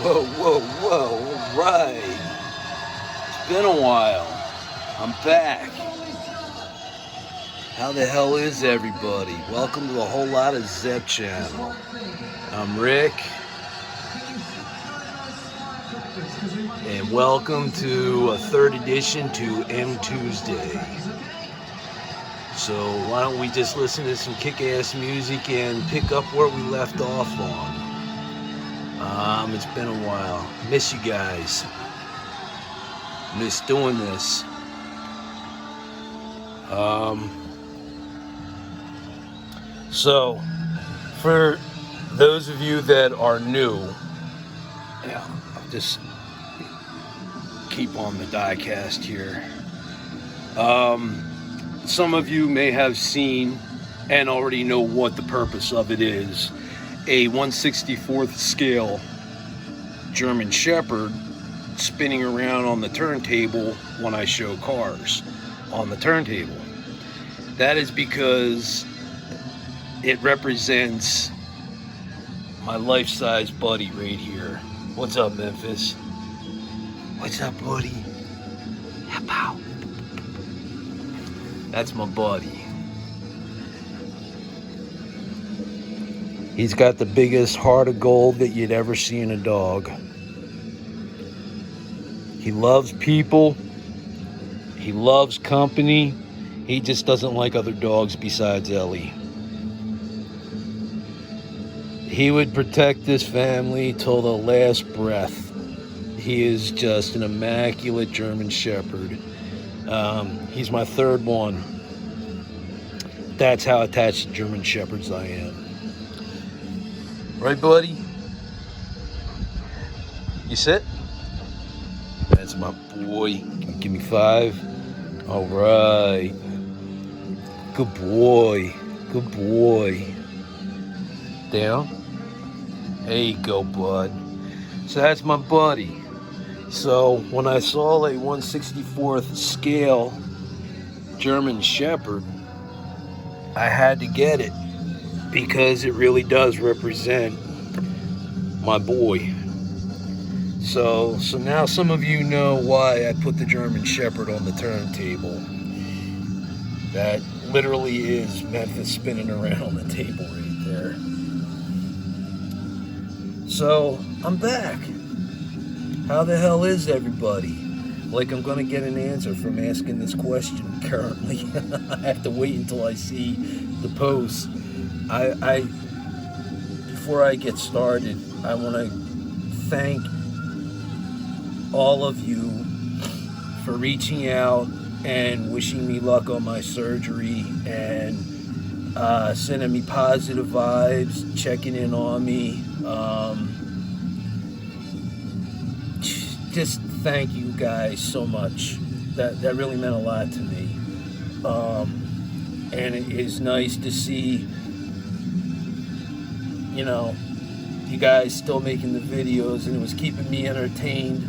Whoa, whoa, whoa, all right. It's been a while. I'm back. How the hell is everybody? Welcome to the Whole Lot of Zep channel. I'm Rick. And welcome to a third edition to M2uesday. So why don't we just listen to some kick-ass music and pick up where we left off on. It's been a while. Miss you guys. Miss doing this. So, for those of you that are new, I'll just keep on the diecast here. Some of you may have seen and already know what the purpose of it is. A 1/64th scale German Shepherd spinning around on the turntable when I show cars on the turntable. That is because it represents my life-size buddy right here. What's up, Memphis? What's up, buddy? How? That's my buddy. He's got the biggest heart of gold that you'd ever see in a dog. He loves people. He loves company. He just doesn't like other dogs besides Ellie. He would protect this family till the last breath. He is just an immaculate German Shepherd. He's my third one. That's how attached to German Shepherds I am. Right, buddy? You sit? That's my boy. Give me 5. All right. Good boy. Good boy. Down. There you go, bud. So that's my buddy. So when I saw a 1/64th scale German Shepherd, I had to get it because it really does represent my boy. So now some of you know why I put the German Shepherd on the turntable. That literally is Memphis spinning around on the table right there. So I'm back. How the hell is everybody? Like I'm gonna get an answer from asking this question currently. I have to wait until I see the post. Before I get started, I want to thank all of you for reaching out and wishing me luck on my surgery and sending me positive vibes, checking in on me. Just thank you guys so much. That really meant a lot to me. And it is nice to see, you guys still making the videos, and it was keeping me entertained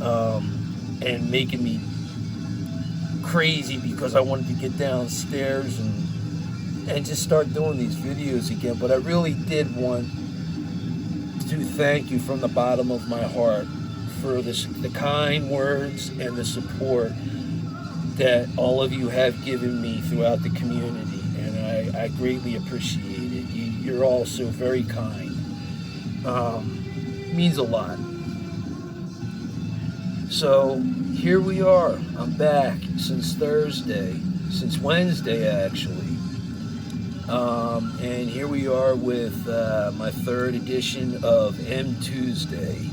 and making me crazy because I wanted to get downstairs and just start doing these videos again. But I really did want to thank you from the bottom of my heart for the kind words and the support that all of you have given me throughout the community, and I greatly appreciate it. You're all so very kind. Means a lot. So here we are. I'm back since Wednesday actually. And here we are with my third edition of M2uesday.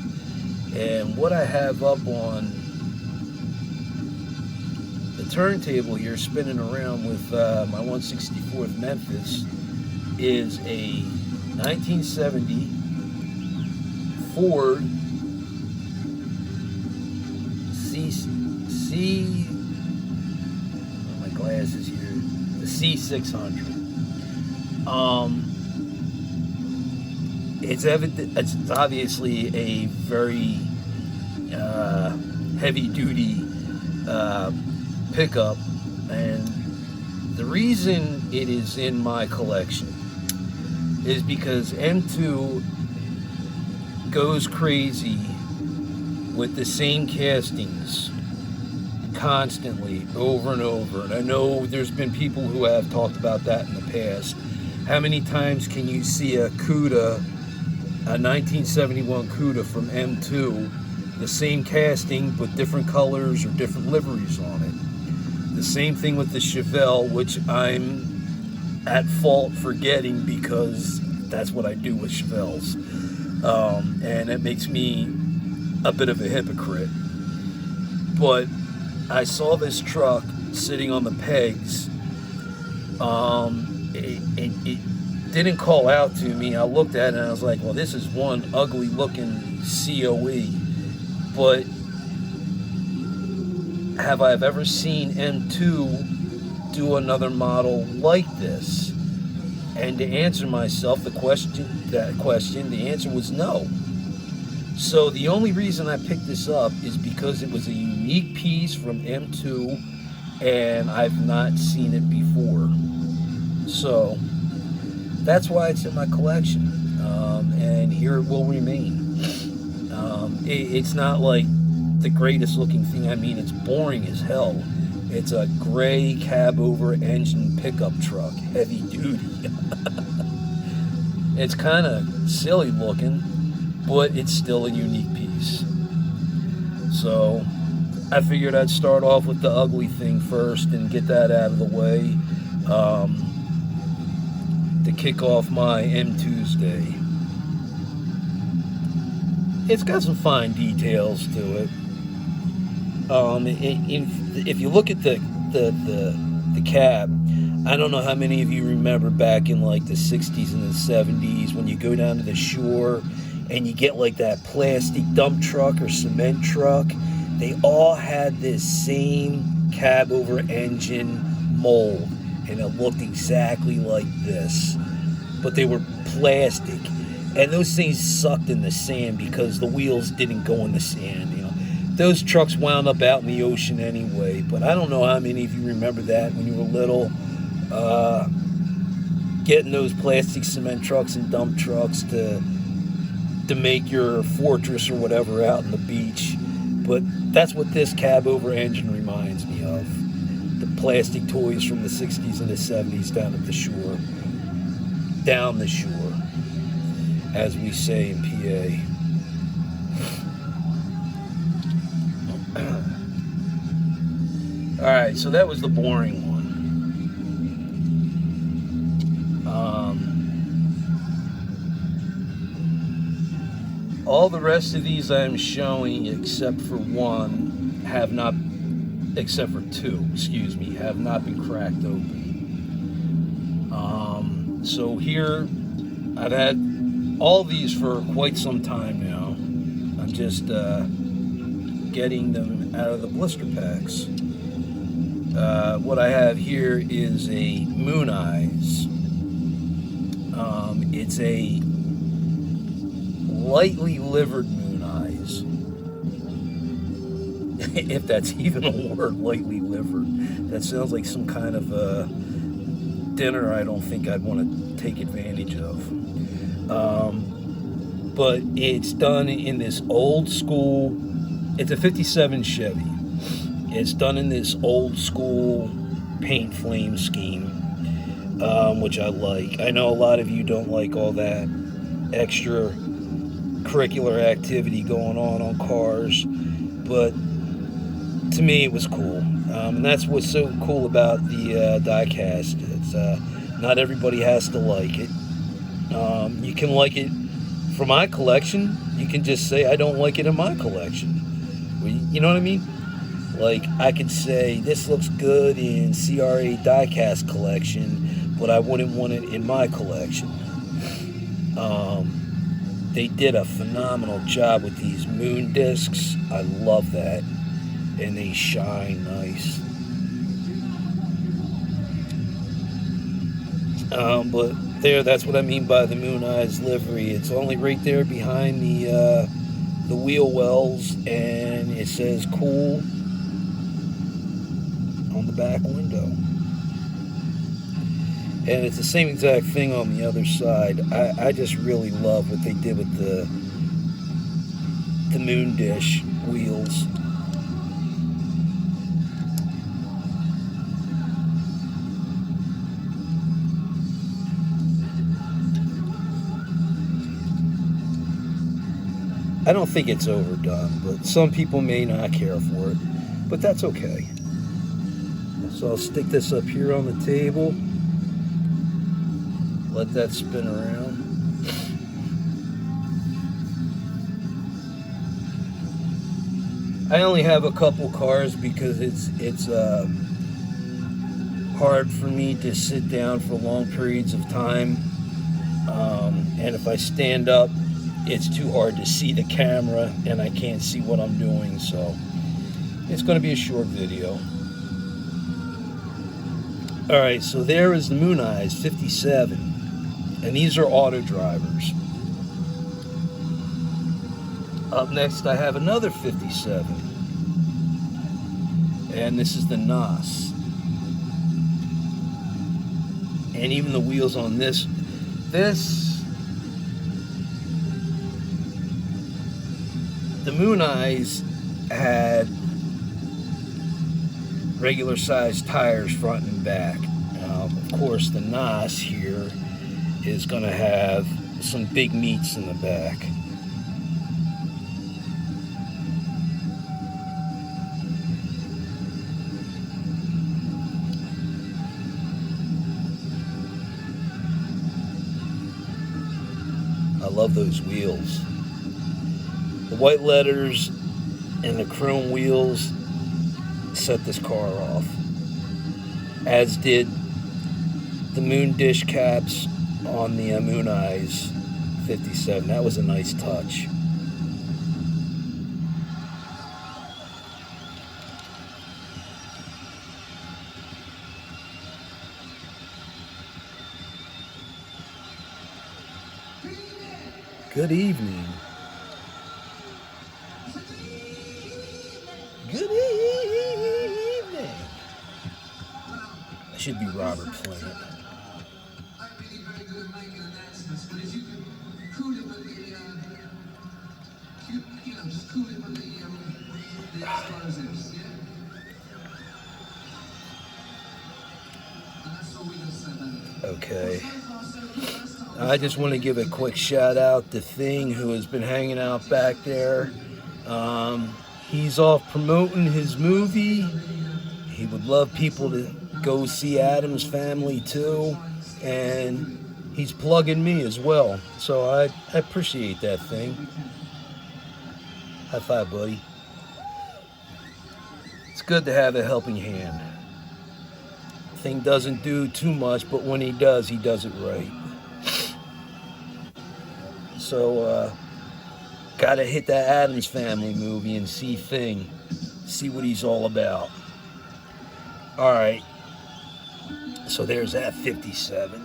And what I have up on the turntable here spinning around with my 1/64th Memphis is a 1970 Ford my glasses here, the C600. It's obviously a very heavy-duty pickup, and the reason it is in my collection is because M2 goes crazy with the same castings constantly, over and over. And I know there's been people who have talked about that in the past. How many times can you see a CUDA, a 1971 CUDA from M2, the same casting but different colors or different liveries on it? The same thing with the Chevelle, which I'm at fault for getting because that's what I do with Chevelles. And it makes me a bit of a hypocrite. But I saw this truck sitting on the pegs. It didn't call out to me. I looked at it and I was like, well, this is one ugly looking COE. But have I ever seen M2 do another model like this? And to answer myself the question, the answer was no. So the only reason I picked this up is because it was a unique piece from M2 and I've not seen it before. So that's why it's in my collection, and here it will remain. It's not like the greatest looking thing. I mean, it's boring as hell. It's a gray cab over engine pickup truck, heavy duty. It's kind of silly looking, but it's still a unique piece. So I figured I'd start off with the ugly thing first and get that out of the way to kick off my M2uesday. It's got some fine details to it. If you look at the cab, I don't know how many of you remember back in like the 60s and the 70s when you go down to the shore and you get like that plastic dump truck or cement truck. They all had this same cab over engine mold, and it looked exactly like this, but they were plastic, and those things sucked in the sand because the wheels didn't go in the sand. Those trucks wound up out in the ocean anyway. But I don't know how many of you remember that when you were little, getting those plastic cement trucks and dump trucks to make your fortress or whatever out in the beach. But that's what this cab over engine reminds me of. The plastic toys from the 60s and the 70s down at the shore. Down the shore, as we say in PA. Alright, so that was the boring one. All the rest of these I'm showing, except for one, have not, except for two, excuse me, have not been cracked open. So here, I've had all these for quite some time now. I'm just getting them out of the blister packs. What I have here is a Moon Eyes. It's a lightly livered Moon Eyes. If that's even a word, lightly livered. That sounds like some kind of dinner I don't think I'd want to take advantage of. But it's done in this old school, it's a 57 Chevy. It's done in this old school paint flame scheme, which I like. I know a lot of you don't like all that extra curricular activity going on cars, but to me it was cool. And that's what's so cool about the die-cast. It's not everybody has to like it. You can like it for my collection. You can just say I don't like it in my collection. You know what I mean? Like, I could say this looks good in CRA die-cast collection, but I wouldn't want it in my collection. They did a phenomenal job with these moon discs. I love that. And they shine nice. But there, that's what I mean by the Moon Eyes livery. It's only right there behind the wheel wells, and it says cool on the back window. And it's the same exact thing on the other side. I just really love what they did with the moon dish wheels. I don't think it's overdone, but some people may not care for it, but that's okay. So I'll stick this up here on the table, let that spin around. I only have a couple cars because it's hard for me to sit down for long periods of time, and if I stand up, it's too hard to see the camera and I can't see what I'm doing, so it's going to be a short video. Alright, so there is the Moon Eyes 57, and these are auto drivers. Up next I have another 57, and this is the M2uesday. And even the wheels on this the Moon Eyes had regular sized tires front and back. Of course, the M2uesday here is going to have some big meats in the back. I love those wheels. The white letters and the chrome wheels set this car off, as did the moon dish caps on the Moon Eyes 57. That was a nice touch. Good evening. Good evening. That should be Robert playing it. Okay. I just want to give a quick shout out to Thing, who has been hanging out back there. He's off promoting his movie. He would love people to go see Adam's Family too, and he's plugging me as well. So I appreciate that, Thing. High five, buddy. It's good to have a helping hand. Thing doesn't do too much, but when he does it right. So, gotta hit that Addams Family movie and see Thing. See what he's all about. Alright. So there's that 57.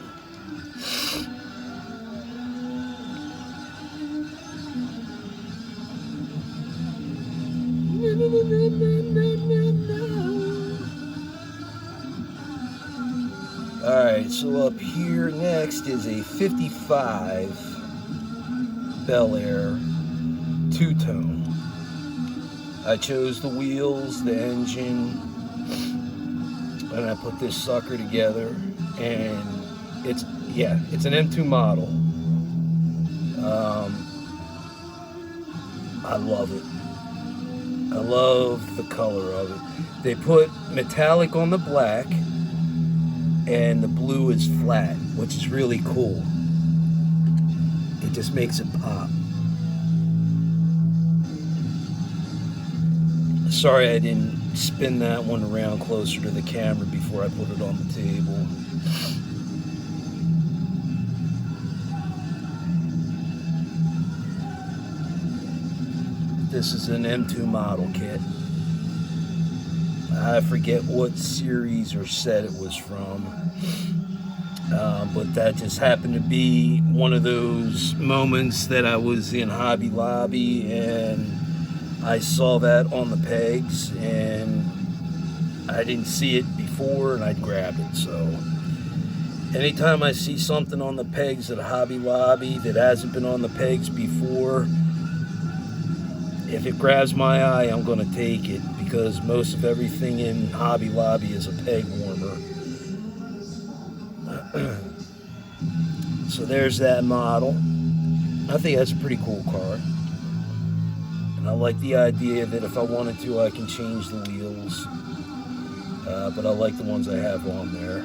Alright, so up here next is a 55 Bel Air two-tone. I chose the wheels, the engine, and I put this sucker together, and it's an M2 model. I love it. I love the color of it. They put metallic on the black, and the blue is flat, which is really cool. It just makes it pop. Sorry I didn't spin that one around closer to the camera before I put it on the table. This is an M2 model kit. I forget what series or set it was from, but that just happened to be one of those moments that I was in Hobby Lobby and I saw that on the pegs and I didn't see it before and I'd grab it. So anytime I see something on the pegs at Hobby Lobby that hasn't been on the pegs before, if it grabs my eye, I'm going to take it, because most of everything in Hobby Lobby is a peg warmer. So there's that model. I think that's a pretty cool car. And I like the idea that if I wanted to, I can change the wheels. But I like the ones I have on there.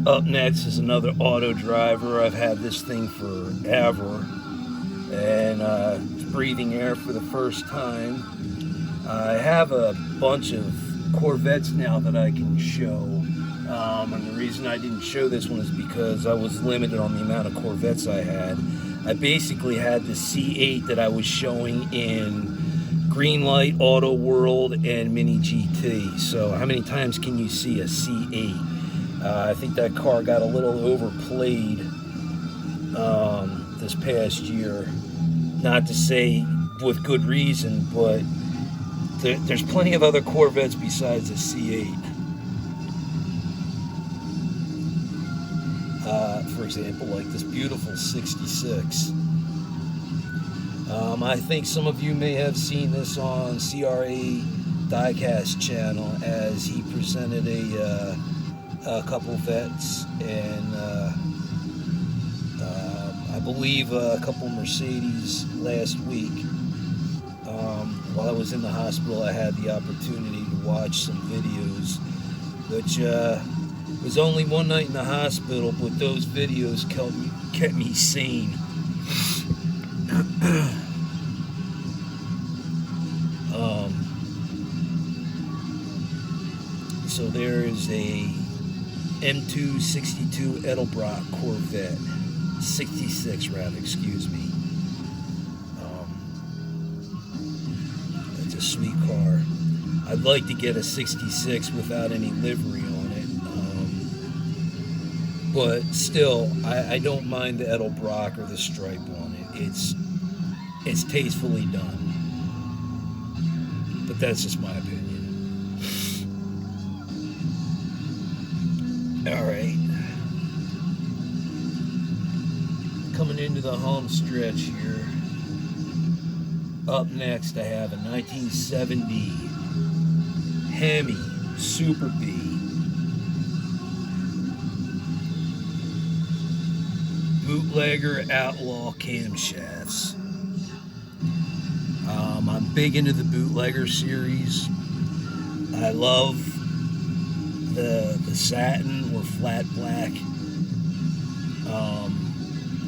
Up next is another auto driver. I've had this thing forever, and it's breathing air for the first time. I have a bunch of Corvettes now that I can show, and the reason I didn't show this one is because I was limited on the amount of Corvettes I had. I basically had the C8 that I was showing in Greenlight, Auto World, and Mini GT. So how many times can you see a C8? I think that car got a little overplayed this past year. Not to say with good reason, but there's plenty of other Corvettes besides a C8. For example, like this beautiful 66. I think some of you may have seen this on CRA Diecast channel, as he presented a couple vets, and I believe a couple Mercedes last week. While I was in the hospital, I had the opportunity to watch some videos, which was only one night in the hospital, but those videos kept me sane. So there is a M262 Edelbrock Corvette, 66 rather, excuse me. It's a sweet car. I'd like to get a 66 without any livery on it, but still, I don't mind the Edelbrock or the stripe on it. It's tastefully done, but that's just my opinion. All right, coming into the home stretch here. Up next, I have a 1970 Hemi Super B. Bootlegger Outlaw camshafts. I'm big into the Bootlegger series. I love the satin or flat black.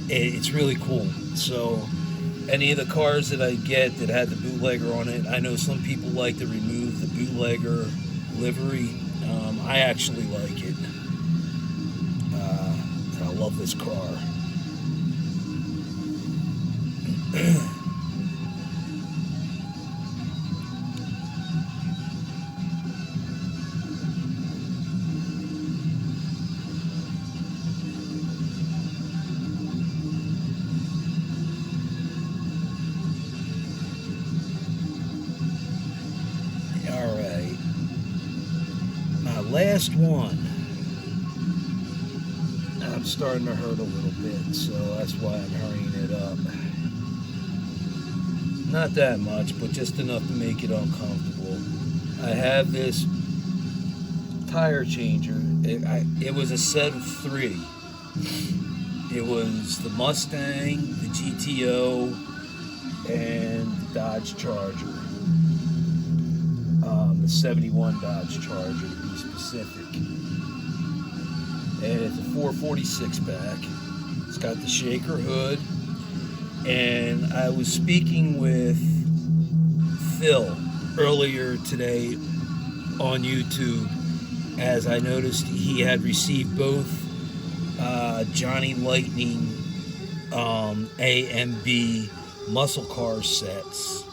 It's really cool. So any of the cars that I get that had the Bootlegger on it, I know some people like to remove the Bootlegger livery. I actually like it. And I love this car. Alright, my last one. I'm starting to hurt a little bit, so that's why I'm hurrying it up. Not that much, but just enough to make it uncomfortable. I have this tire changer. It was a set of 3. It was the Mustang, the GTO, and the Dodge Charger. The 71 Dodge Charger, to be specific. And it's a 446 back. It's got the shaker hood. And I was speaking with Phil earlier today on YouTube, as I noticed he had received both Johnny Lightning A and B muscle car sets.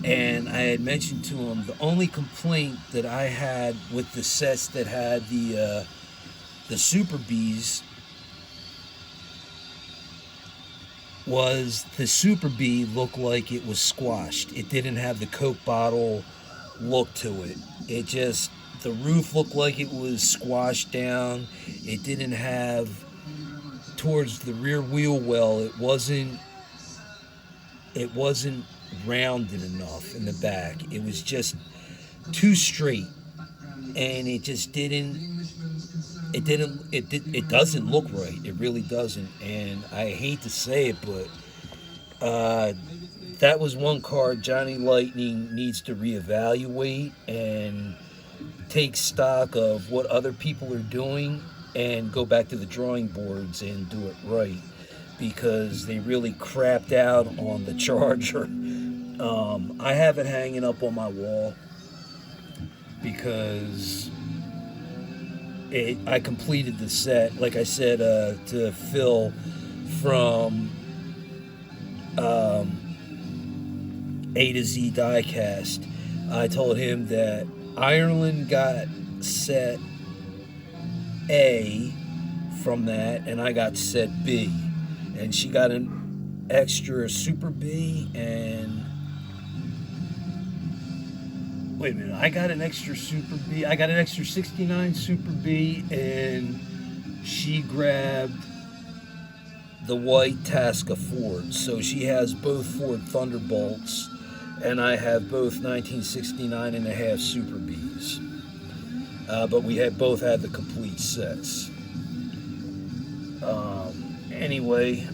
And I had mentioned to him the only complaint that I had with the sets that had the Super Bs was the Super B looked like it was squashed. It didn't have the Coke bottle look to it. It just The roof looked like it was squashed down. It didn't have, towards the rear wheel well, it wasn't rounded enough in the back. It was just too straight, and it just it doesn't look right. It really doesn't. And I hate to say it, but that was one car Johnny Lightning needs to reevaluate and take stock of what other people are doing and go back to the drawing boards and do it right, because they really crapped out on the Charger. I have it hanging up on my wall because I completed the set, like I said, to Phil from A to Z Diecast. I told him that Ireland got set A from that, and I got set B. And she got an extra Super B, and wait a minute, I got an extra Super B. I got an extra 69 Super B, and she grabbed the white Tasca Ford. So she has both Ford Thunderbolts, and I have both 1969 and a half Super Bs. But we had both had the complete sets. Anyway,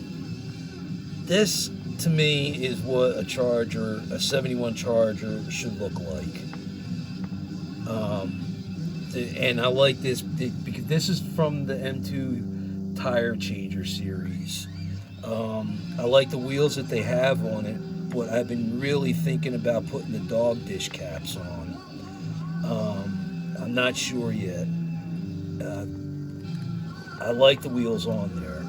this to me is what a Charger, a 71 Charger, should look like. And I like this because this is from the M2 tire changer series. I like the wheels that they have on it, but I've been really thinking about putting the dog dish caps on. I'm not sure yet. I like the wheels on there,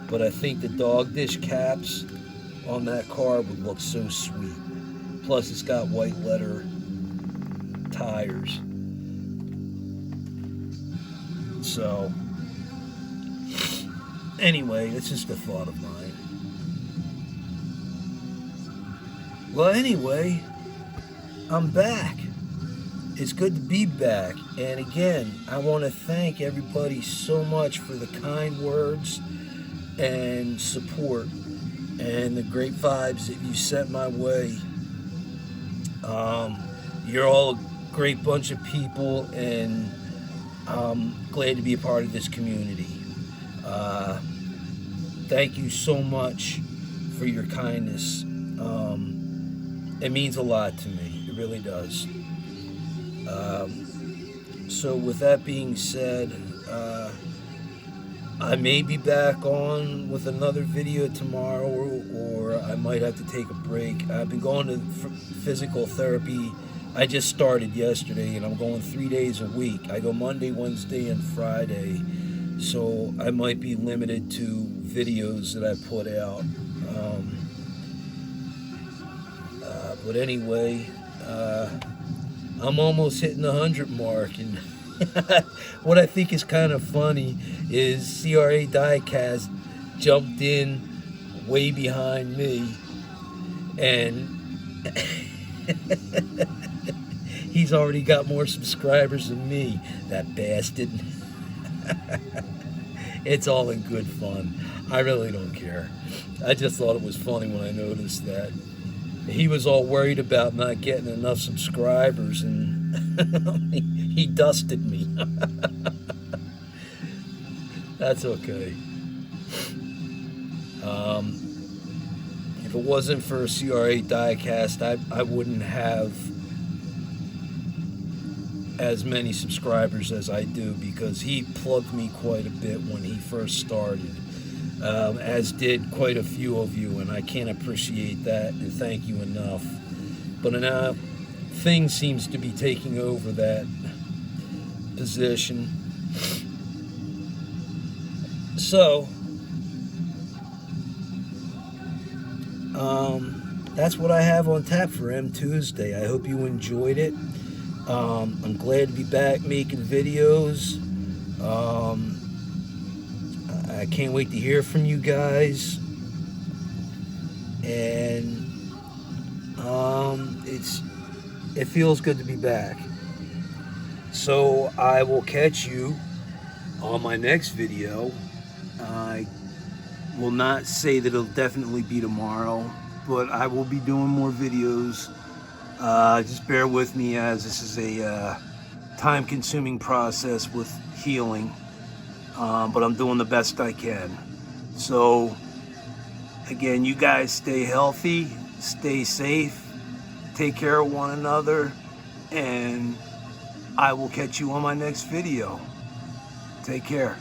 but I think the dog dish caps on that car would look so sweet. Plus, it's got white letter tires. So, anyway, it's just a thought of mine. Well, anyway, I'm back. It's good to be back. And again, I want to thank everybody so much for the kind words and support and the great vibes that you sent my way. You're all a great bunch of people, and I'm glad to be a part of this community. Thank you so much for your kindness. It means a lot to me. It really does. So with that being said, I may be back on with another video tomorrow, or I might have to take a break. I've been going to physical therapy. I just started yesterday, and I'm going 3 days a week. I go Monday, Wednesday, and Friday, so I might be limited to videos that I put out. But anyway, I'm almost hitting the 100 mark, and what I think is kind of funny is CRA Diecast jumped in way behind me, and he's already got more subscribers than me, that bastard. It's all in good fun. I really don't care. I just thought it was funny when I noticed that. He was all worried about not getting enough subscribers, and he dusted me. That's okay. If it wasn't for CRA Diecast, I wouldn't have as many subscribers as I do, because he plugged me quite a bit when he first started. As did quite a few of you, and I can't appreciate that and thank you enough. But now things seems to be taking over that position. So that's what I have on tap for M2uesday. I hope you enjoyed it. I'm glad to be back making videos. I can't wait to hear from you guys, and it feels good to be back. So I will catch you on my next video. I will not say that it'll definitely be tomorrow, but I will be doing more videos. Just bear with me, as this is a time-consuming process with healing, but I'm doing the best I can. So again, you guys stay healthy, stay safe, take care of one another, and I will catch you on my next video. Take care.